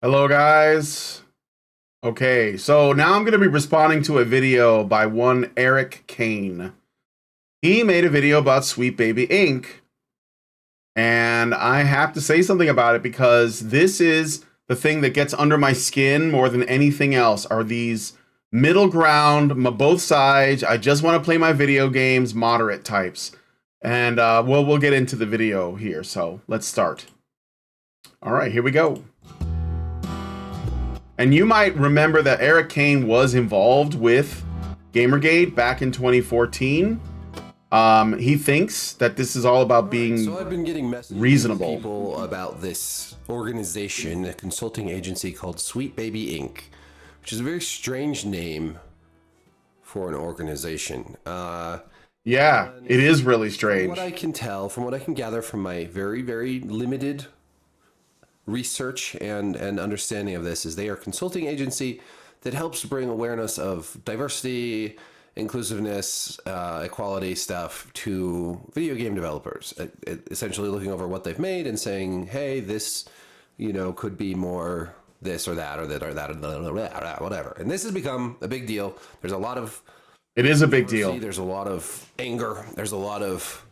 Hello, guys. Okay, so now I'm going to be responding to a video by one Kain. He made a video about Sweet Baby Inc. And I have to say something about it because this is the thing that gets under my skin more than anything else are these middle ground, both sides. I just want to play my video games, moderate types. And we'll get into the video here. So let's start. All right, here we go. And you might remember that Kain was involved with Gamergate back in 2014. He thinks that this is all about being So I've been getting messages reasonable. from people about this organization, a consulting agency called Sweet Baby Inc., which is a very strange name for an organization. Yeah, it is really strange. From what I can tell, from what I can gather from my very, very limited research and understanding of this, is they are a consulting agency that helps bring awareness of diversity, inclusiveness, equality stuff to video game developers, essentially looking over what they've made and saying, hey, this, could be more this or that or that or that or whatever. And this has become a big deal. There's a lot of It is a big deal. There's a lot of anger. There's a lot of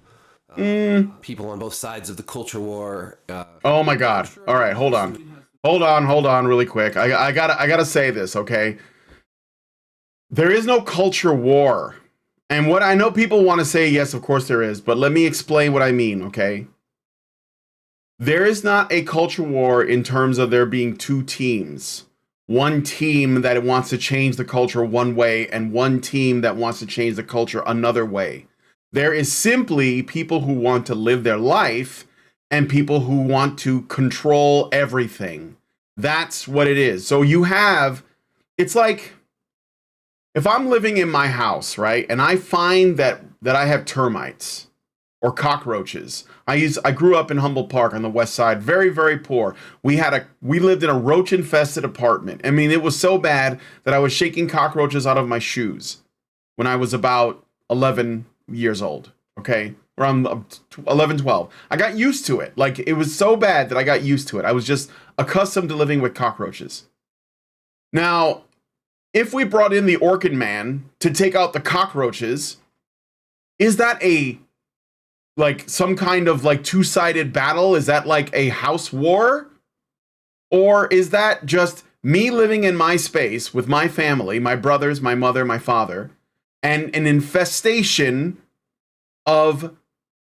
people on both sides of the culture war. Oh my God. All right, hold on really quick. I gotta say this, okay? There is no culture war. And what I know people want to say, yes, of course there is, but let me explain what I mean, okay? There is not a culture war in terms of there being two teams. One team that wants to change the culture one way and one team that wants to change the culture another way. There is simply people who want to live their life and people who want to control everything. That's what it is. So it's like, if I'm living in my house, right, and I find that I have termites or cockroaches. I grew up in Humboldt Park on the west side, very, very poor. We lived in a roach-infested apartment. I mean, it was so bad that I was shaking cockroaches out of my shoes when I was about 11 years old, okay? Around 11, 12. I got used to it. Like, it was so bad that I got used to it. I was just accustomed to living with cockroaches. Now, if we brought in the Orchid Man to take out the cockroaches, is that some kind of two-sided battle? Is that like a house war? Or is that just me living in my space with my family, my brothers, my mother, my father, and an infestation of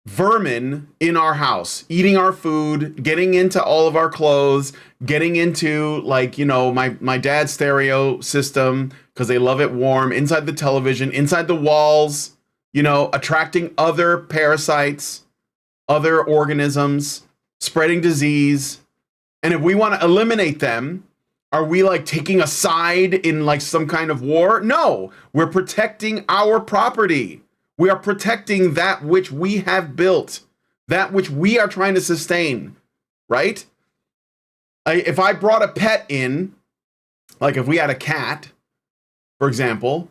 vermin in our house, eating our food, getting into all of our clothes, getting into my dad's stereo system because they love it warm, inside the television, inside the walls, attracting other parasites, other organisms, spreading disease. And if we want to eliminate them, are we taking a side in some kind of war? No, we're protecting our property. We are protecting that which we have built, that which we are trying to sustain, right? If I brought a pet in, if we had a cat, for example,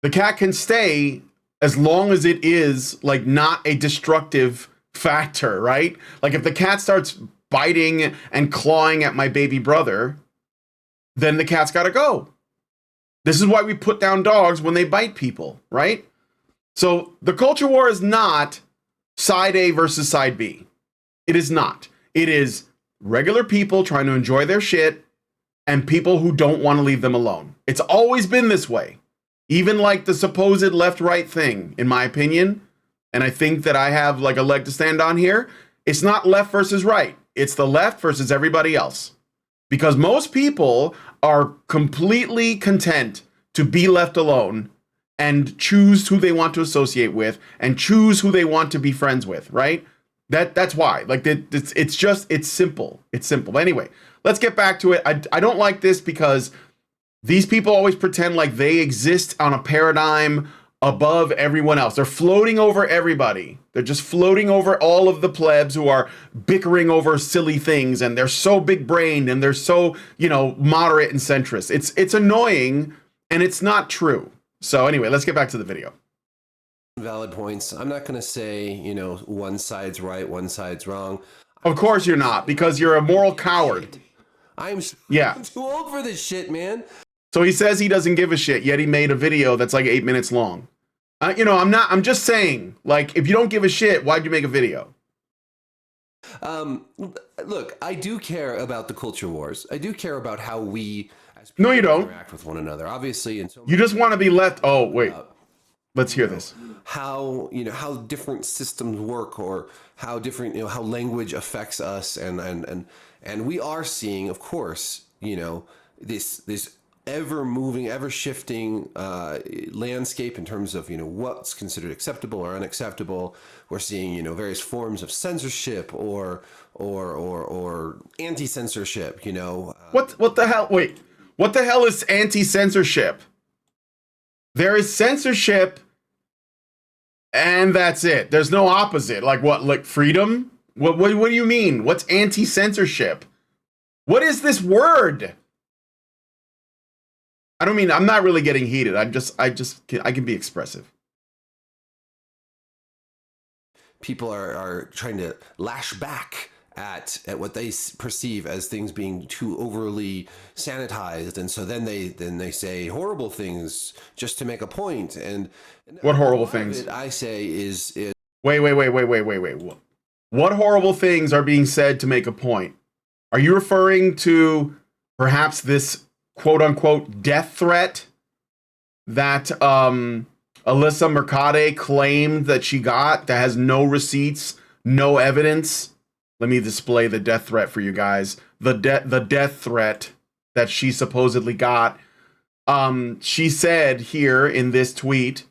the cat can stay as long as it is not a destructive factor, right? If the cat starts biting and clawing at my baby brother, then the cat's got to go. This is why we put down dogs when they bite people, right? So the culture war is not side A versus side B. It is not. It is regular people trying to enjoy their shit and people who don't want to leave them alone. It's always been this way. Even the supposed left-right thing, in my opinion, and I think that I have a leg to stand on here, it's not left versus right. It's the left versus everybody else. Because most people are completely content to be left alone and choose who they want to associate with and choose who they want to be friends with, right? That's why. It's simple. It's simple. But anyway, let's get back to it. I don't like this because these people always pretend like they exist on a paradigm above everyone else. They're floating over everybody. They're just floating over all of the plebs who are bickering over silly things, and they're so big-brained and they're so, moderate and centrist. It's annoying, and it's not true. So anyway, let's get back to the video. Valid points. I'm not going to say, one side's right, one side's wrong. Of course you're not, because you're a moral coward. Yeah. I'm too old for this shit, man. So he says he doesn't give a shit, yet he made a video that's like 8 minutes long. I'm just saying, like, if you don't give a shit, why'd you make a video? Look, I do care about the culture wars. I do care about how we as No, people you don't. interact with one another. Obviously, in so You just want to be left. Oh, wait. Let's hear this. how how different systems work, or how different how language affects us, and we are seeing, of course, this ever moving, ever shifting landscape in terms of what's considered acceptable or unacceptable. We're seeing various forms of censorship or anti-censorship. What the hell? Wait. What the hell is anti-censorship? There is censorship, and that's it. There's no opposite. Like what? Like freedom? What do you mean? What's anti-censorship? What is this word? I'm not really getting heated. I can be expressive. People are trying to lash back at what they perceive as things being too overly sanitized, and so then they say horrible things just to make a point. And what horrible things? I say is wait. What horrible things are being said to make a point? Are you referring to perhaps this quote unquote death threat that Alyssa Mercade claimed that she got, that has no receipts, no evidence? Let me display the death threat for you guys. The death threat that she supposedly got. She said here in this tweet,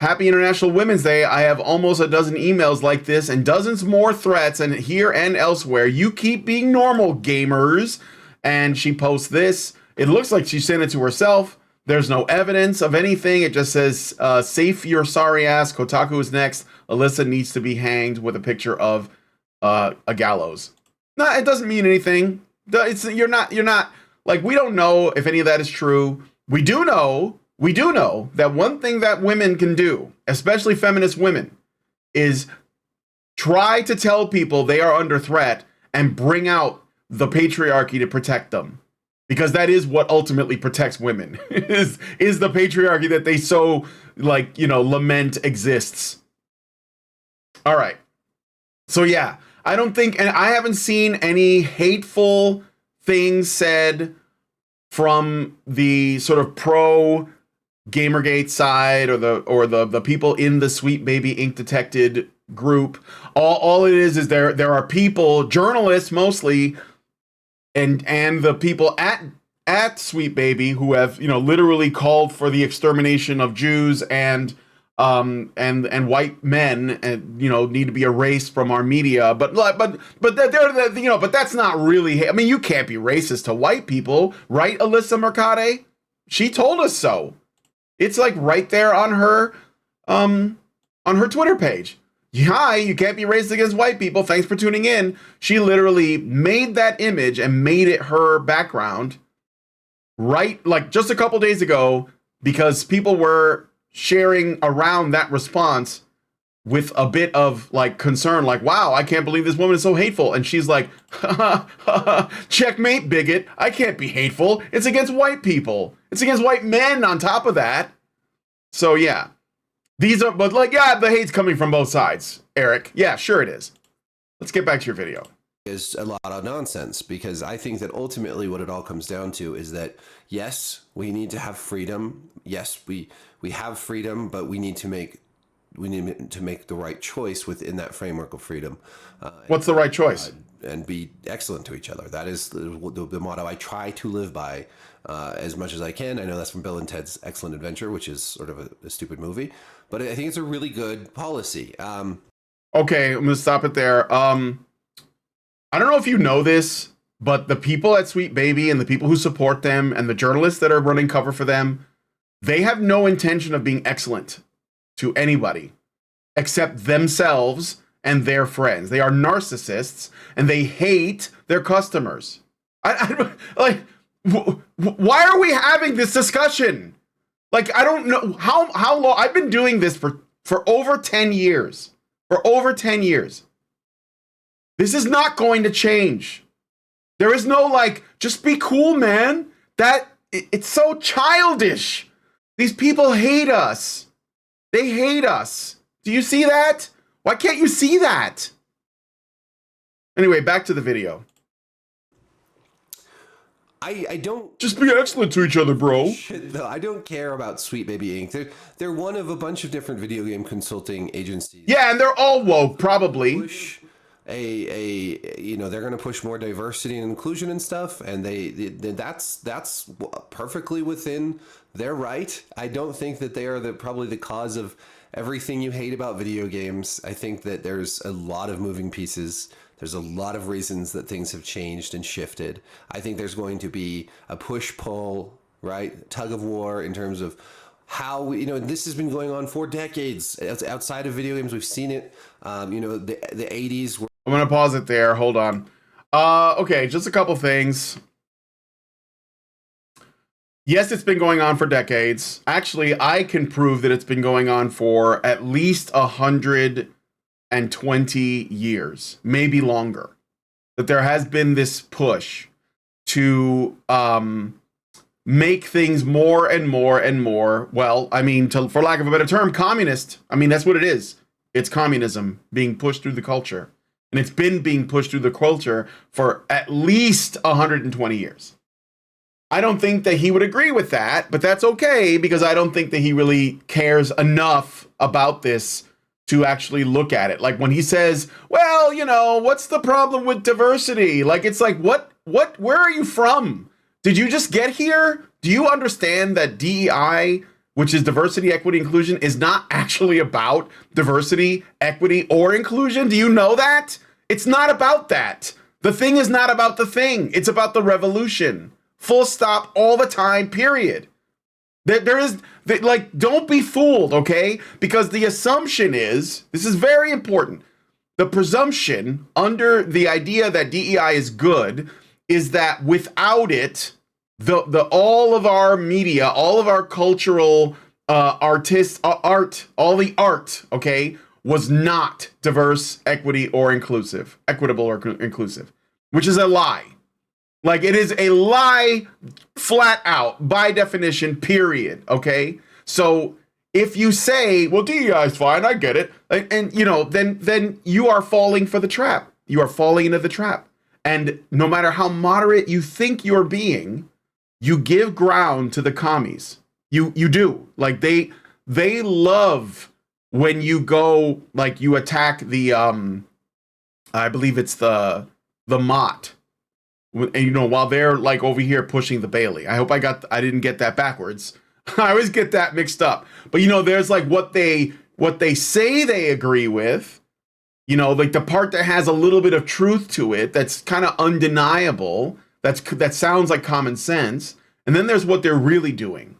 "Happy International Women's Day. I have almost a dozen emails like this and dozens more threats, and here and elsewhere. You keep being normal, gamers." And she posts this. It looks like she sent it to herself. There's no evidence of anything. It just says, "Safe your sorry ass. Kotaku is next. Alyssa needs to be hanged," with a picture of a gallows. No, it doesn't mean anything. You're not like, we don't know if any of that is true. We do know that one thing that women can do, especially feminist women, is try to tell people they are under threat and bring out the patriarchy to protect them. Because that is what ultimately protects women, is the patriarchy that they so lament exists. All right. So yeah, I don't think, and I haven't seen any hateful things said from the sort of pro Gamergate side or the people in the Sweet Baby Ink Detected group. All it is there are people, journalists mostly, and the people at Sweet Baby who have literally called for the extermination of Jews and white men, and need to be erased from our media. But that's not really. I mean, you can't be racist to white people, right, Alyssa Mercade? She told us so. It's like right there on her Twitter page. Hi, you can't be racist against white people. Thanks for tuning in. She literally made that image and made it her background right, like just a couple days ago, because people were sharing around that response with a bit of like concern, like, wow, I can't believe this woman is so hateful. And she's like, checkmate, bigot. I can't be hateful. It's against white people. It's against white men on top of that. So yeah, the hate's coming from both sides, Eric. Yeah, sure it is. Let's get back to your video. Is a lot of nonsense, because I think that ultimately what it all comes down to is that, yes, we need to have freedom. Yes, we have freedom, but we need to make the right choice within that framework of freedom. What's the right choice? And be excellent to each other. That is the motto I try to live by as much as I can. I know that's from Bill and Ted's Excellent Adventure, which is sort of a stupid movie, but I think it's a really good policy. Okay, I'm going to stop it there. I don't know if you know this, but the people at Sweet Baby and the people who support them and the journalists that are running cover for them, they have no intention of being excellent to anybody except themselves and their friends. They are narcissists and they hate their customers. Why are we having this discussion? Like, I don't know how long. I've been doing this for over 10 years. For over 10 years. This is not going to change. There is no like, just be cool, man. It's so childish. These people hate us. They hate us. Do you see that? Why can't you see that? Anyway, back to the video. I don't just be excellent to each other, bro. Shit, though, I don't care about Sweet Baby Inc. They're one of a bunch of different video game consulting agencies. Yeah, and they're all woke, probably. Push they're going to push more diversity and inclusion and stuff, and that's perfectly within their right. I don't think that they are probably the cause of everything you hate about video games. I think that there's a lot of moving pieces. There's a lot of reasons that things have changed and shifted. I think there's going to be a push-pull, right? Tug of war in terms of how this has been going on for decades outside of video games. We've seen it. The 80s. I'm going to pause it there. Hold on. Okay, just a couple things. Yes, it's been going on for decades. Actually, I can prove that it's been going on for at least 120 years, maybe longer. That there has been this push to make things more and more and more, well, I mean, for lack of a better term, communist. I mean, that's what it is. It's communism being pushed through the culture. And it's been being pushed through the culture for at least 120 years. I don't think that he would agree with that, but that's okay, because I don't think that he really cares enough about this to actually look at it. Like when he says, well, what's the problem with diversity? Like, it's like, where are you from? Did you just get here? Do you understand that DEI, which is diversity, equity, inclusion, is not actually about diversity, equity, or inclusion? Do you know that? It's not about that. The thing is not about the thing. It's about the revolution. Full stop, all the time, period. Don't be fooled, okay? Because the assumption is, this is very important, the presumption under the idea that DEI is good is that without it, all of our media, all of our cultural all the art, okay, was not diverse, equitable or inclusive, which is a lie. Like, it is a lie flat out by definition, period. Okay. So if you say, well, DEI is fine, I get it. And then you are falling for the trap. You are falling into the trap. And no matter how moderate you think you're being, you give ground to the commies. You do. Like, they love when you go, like, you attack the I believe it's the Mott. And, while they're like over here pushing the Bailey. I hope I didn't get that backwards. I always get that mixed up. But there's like what they say they agree with, like the part that has a little bit of truth to it, that's kind of undeniable, that sounds like common sense. And then there's what they're really doing.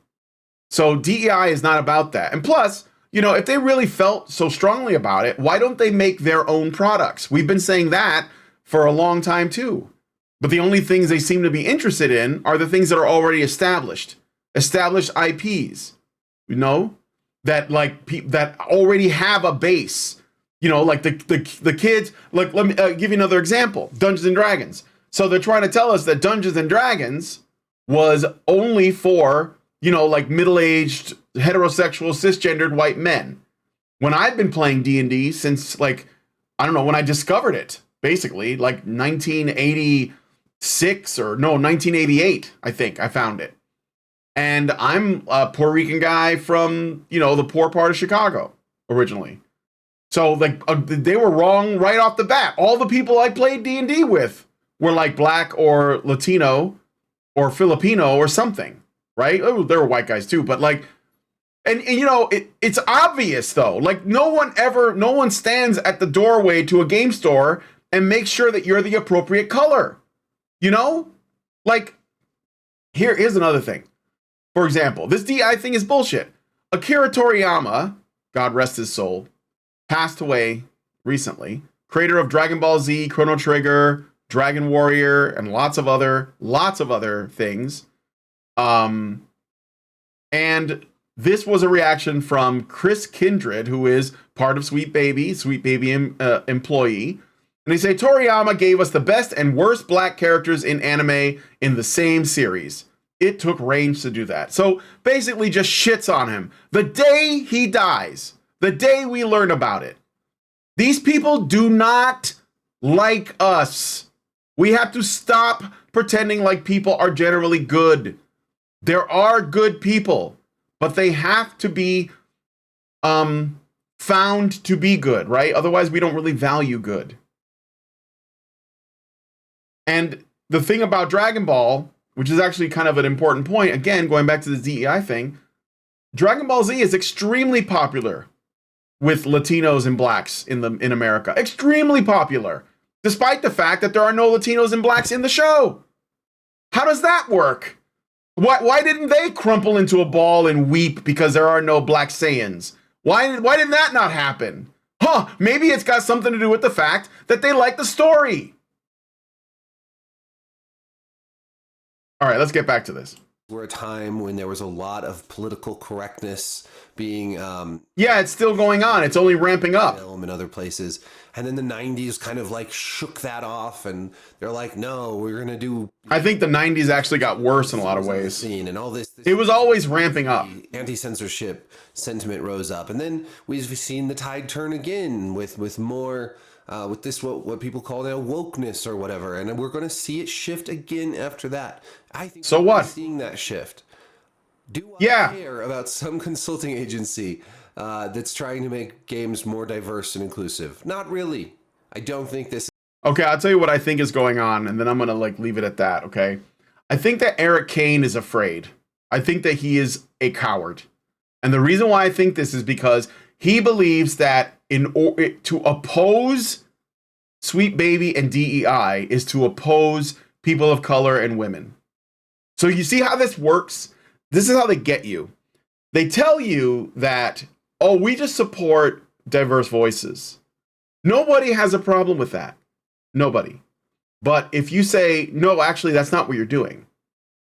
So DEI is not about that. And plus, if they really felt so strongly about it, why don't they make their own products? We've been saying that for a long time too. But the only things they seem to be interested in are the things that are already established IPs, that that already have a base, like the kids. Like, let me give you another example: Dungeons and Dragons. So they're trying to tell us that Dungeons and Dragons was only for like middle-aged, heterosexual, cisgendered white men. When I've been playing D&D since when I discovered it, basically like 1986 1988, I think I found it. And I'm a Puerto Rican guy from, the poor part of Chicago originally. So they were wrong right off the bat. All the people I played D&D with were like black or Latino or Filipino or something, right? Oh, there were white guys too, but it's obvious though. Like, no one stands at the doorway to a game store and makes sure that you're the appropriate color. Like, here's another thing. For example, this DI thing is bullshit. Akira Toriyama, God rest his soul, passed away recently. Creator of Dragon Ball Z, Chrono Trigger, Dragon Warrior, and lots of other things. And this was a reaction from Chris Kindred, who is part of Sweet Baby employee. And they say Toriyama gave us the best and worst black characters in anime in the same series. It took range to do that. So basically just shits on him. The day he dies, the day we learn about it, these people do not like us. We have to stop pretending like people are generally good. There are good people, but they have to be found to be good, right? Otherwise, we don't really value good. And the thing about Dragon Ball, which is actually kind of an important point, again, going back to the DEI thing, Dragon Ball Z is extremely popular with Latinos and blacks in America. Extremely popular, despite the fact that there are no Latinos and blacks in the show. How does that work? Why didn't they crumple into a ball and weep because there are no black Saiyans? Why did that not happen? Maybe it's got something to do with the fact that they like the story. All right, let's get back to this. We're a time when there was a lot of political correctness being yeah, it's still going on. It's only ramping up. Film and other places. And then the 90s kind of like shook that off, and they're like, no, we're going to do... I think the 90s actually got worse in a lot of ways. And all this it was always ramping up. Anti-censorship sentiment rose up. And then we've seen the tide turn again with more... with this, what people call now wokeness or whatever, and we're going to see it shift again after that. I think so. What? Seeing that shift. Do I care about some consulting agency that's trying to make games more diverse and inclusive? Not really. I don't think this. Okay, I'll tell you what I think is going on, and then I'm gonna leave it at that. Okay, I think that Eric Kain is afraid. I think that he is a coward, and the reason why I think this is because he believes that to oppose Sweet Baby and DEI is to oppose people of color and women. So you see how this works? This is how they get you. They tell you that, oh, we just support diverse voices. Nobody has a problem with that. Nobody. But if you say, no, actually, that's not what you're doing.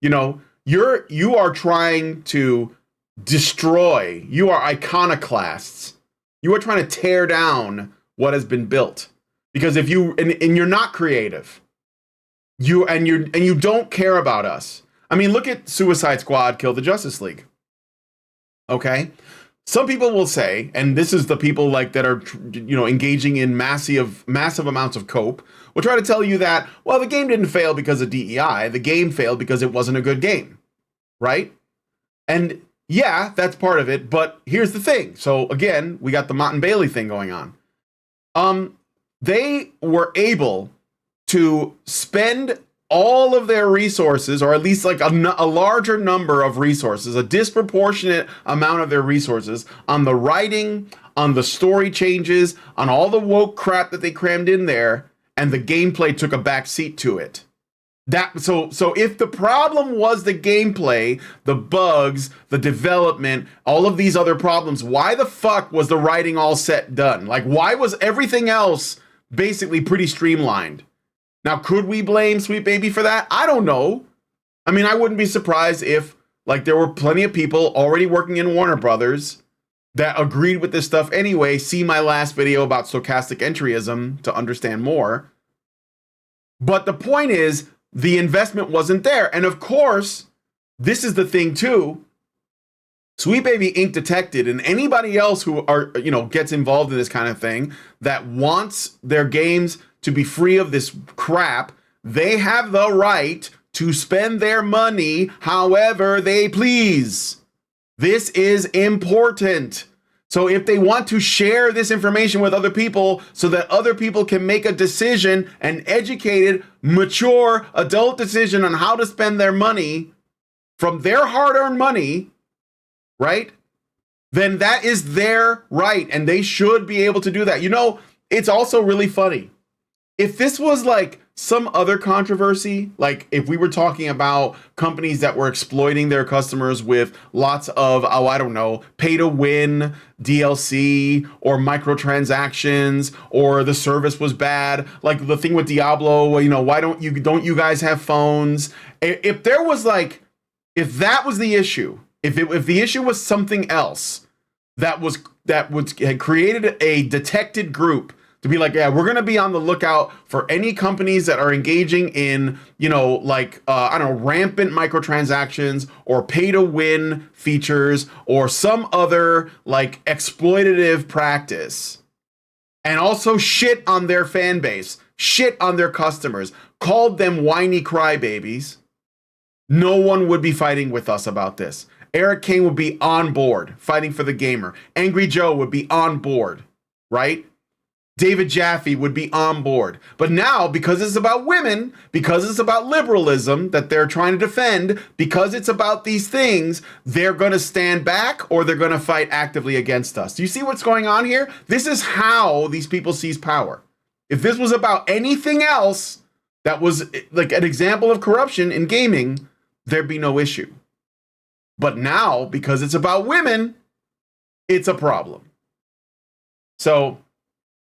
You are trying to destroy. You are iconoclasts. You are trying to tear down what has been built. Because if you and you're not creative, you don't care about us. I mean, look at Suicide Squad Kill the Justice League. Okay? Some people will say, and this is the people that are engaging in massive amounts of cope, will try to tell you that, well, the game didn't fail because of DEI. The game failed because it wasn't a good game. Right? And yeah, that's part of it, but here's the thing. So again, we got the Mott and Bailey thing going on. They were able to spend all of their resources, or at least a larger number of resources, a disproportionate amount of their resources on the writing, on the story changes, on all the woke crap that they crammed in there, and the gameplay took a back seat to it. So if the problem was the gameplay, the bugs, the development, all of these other problems, why the fuck was the writing all set done? Why was everything else basically pretty streamlined? Now, could we blame Sweet Baby for that? I don't know. I mean, I wouldn't be surprised if there were plenty of people already working in Warner Brothers that agreed with this stuff anyway. See my last video about stochastic entryism to understand more. But the point is, the investment wasn't there. And of course, this is the thing too. Sweet Baby Inc. detected, and anybody else who gets involved in this kind of thing that wants their games to be free of this crap, they have the right to spend their money however they please. This is important. So if they want to share this information with other people so that other people can make a decision, an educated, mature, adult decision on how to spend their money from their hard-earned money, right? Then that is their right, and they should be able to do that. It's also really funny. If this was some other controversy, if we were talking about companies that were exploiting their customers with lots of, pay to win DLC or microtransactions, or the service was bad, like the thing with Diablo, why don't you guys have phones? If there was if that was the issue, if the issue was something else that had created a detected group to be like, yeah, we're going to be on the lookout for any companies that are engaging in, you know, like, I don't know, rampant microtransactions or pay to win features or some other like exploitative practice. And also shit on their fan base, shit on their customers, called them whiny crybabies. No one would be fighting with us about this. Eric Kain would be on board fighting for the gamer. Angry Joe would be on board, right? David Jaffe would be on board. But now, because it's about women, because it's about liberalism that they're trying to defend, because it's about these things, they're going to stand back or they're going to fight actively against us. Do you see what's going on here? This is how these people seize power. If this was about anything else that was like an example of corruption in gaming, there'd be no issue. But now, because it's about women, it's a problem. So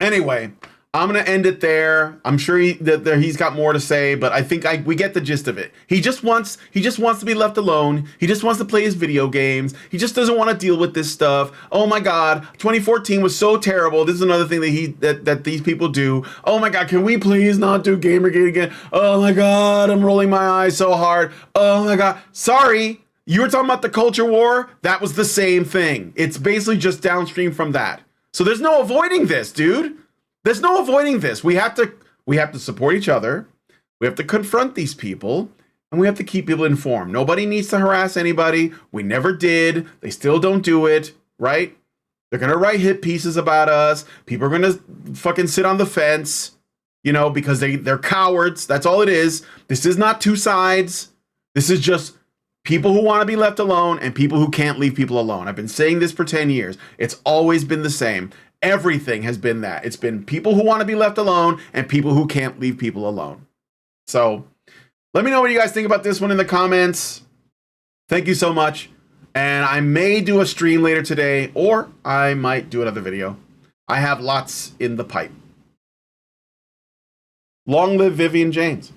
anyway, I'm going to end it there. I'm sure he's got more to say, but I think we get the gist of it. He just wants to be left alone. He just wants to play his video games. He just doesn't want to deal with this stuff. Oh my God, 2014 was so terrible. This is another thing that these people do. Oh my God, can we please not do Gamergate again? Oh my God, I'm rolling my eyes so hard. Oh my God, sorry. You were talking about the culture war? That was the same thing. It's basically just downstream from that. So there's no avoiding this, dude. There's no avoiding this. We have to support each other. We have to confront these people, and we have to keep people informed. Nobody needs to harass anybody. We never did. They still don't do it, right? They're gonna write hit pieces about us. People are gonna fucking sit on the fence, you know, because they're cowards. That's all it is. This is not two sides. This is just people who want to be left alone and people who can't leave people alone. I've been saying this for 10 years. It's always been the same. Everything has been that. It's been people who want to be left alone and people who can't leave people alone. So let me know what you guys think about this one in the comments. Thank you so much. And I may do a stream later today, or I might do another video. I have lots in the pipe. Long live Vivian James.